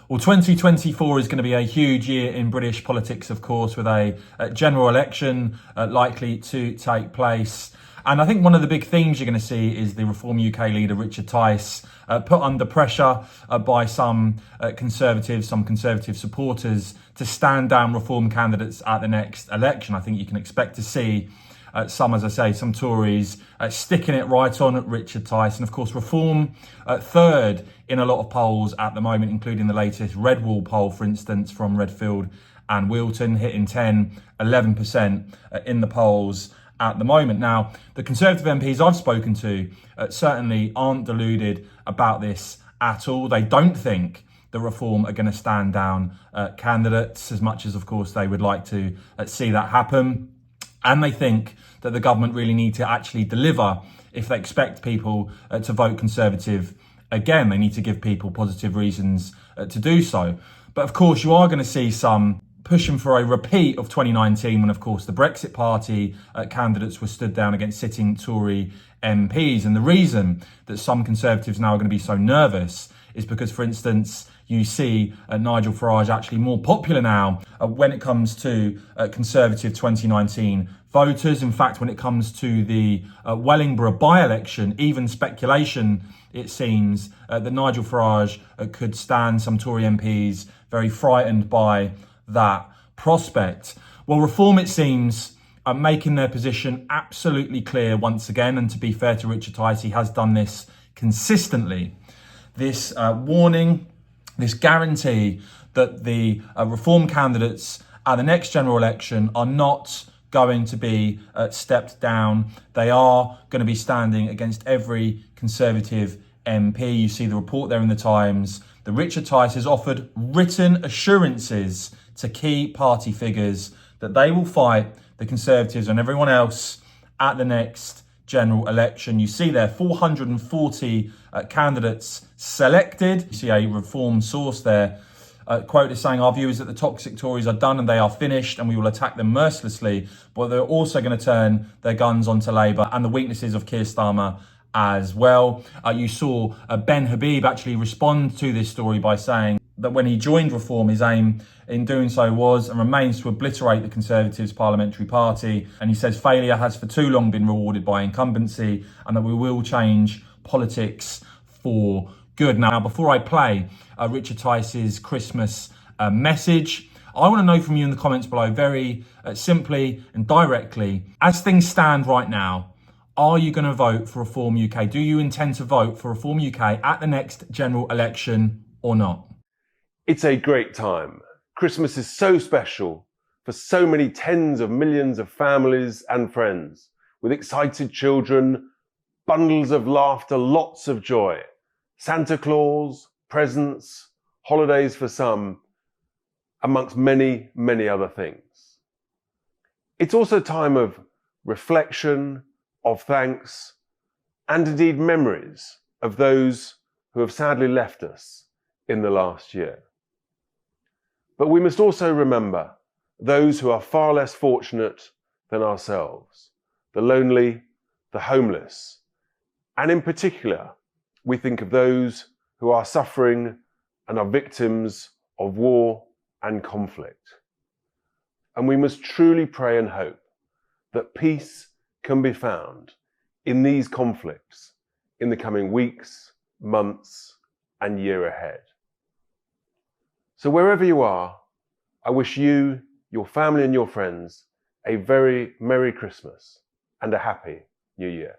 Well, 2024 is going to be a huge year in British politics, of course, with a general election likely to take place. And I think one of the big themes you're going to see is the Reform UK leader, Richard Tice, put under pressure by some Conservative supporters to stand down Reform candidates at the next election. I think you can expect to see some Tories sticking it right on at Richard Tice. And of course, Reform third in a lot of polls at the moment, including the latest Redwall poll, for instance, from Redfield and Wilton, hitting 11% in the polls at the moment. Now, the Conservative MPs I've spoken to certainly aren't deluded about this at all. They don't think the Reform are going to stand down candidates, as much as, of course, they would like to see that happen. And they think that the government really need to actually deliver if they expect people to vote Conservative again. They need to give people positive reasons to do so. But of course, you are going to see some pushing for a repeat of 2019, when, of course, the Brexit Party candidates were stood down against sitting Tory MPs. And the reason that some Conservatives now are going to be so nervous is because, for instance, you see Nigel Farage actually more popular now when it comes to Conservative 2019 voters. In fact, when it comes to the Wellingborough by-election, even speculation, it seems, that Nigel Farage could stand some Tory MPs very frightened by that prospect. Well, Reform, it seems, are making their position absolutely clear once again. And to be fair to Richard Tice, he has done this consistently. This warning, this guarantee that the Reform candidates at the next general election are not going to be stepped down. They are going to be standing against every Conservative MP. You see the report there in the Times. The Richard Tice has offered written assurances to key party figures that they will fight the Conservatives and everyone else at the next general election. You see there 440 candidates selected. You see a Reform source there. Quote is saying, "Our view is that the toxic Tories are done and they are finished, and we will attack them mercilessly, but they're also going to turn their guns onto Labour and the weaknesses of Keir Starmer as well." You saw Ben Habib actually respond to this story by saying that when he joined Reform, his aim in doing so was and remains to obliterate the Conservatives parliamentary party. And he says failure has for too long been rewarded by incumbency, and that we will change politics for good. Now, before I play Richard Tice's Christmas message, I want to know from you in the comments below, very simply and directly, as things stand right now, are you going to vote for Reform UK? Do you intend to vote for Reform UK at the next general election or not? It's a great time. Christmas is so special for so many tens of millions of families and friends, with excited children, bundles of laughter, lots of joy, Santa Claus, presents, holidays for some, amongst many, many other things. It's also a time of reflection, of thanks, and indeed memories of those who have sadly left us in the last year. But we must also remember those who are far less fortunate than ourselves, the lonely, the homeless, and in particular, we think of those who are suffering and are victims of war and conflict. And we must truly pray and hope that peace can be found in these conflicts in the coming weeks, months, and year ahead. So wherever you are, I wish you, your family and your friends a very Merry Christmas and a Happy New Year.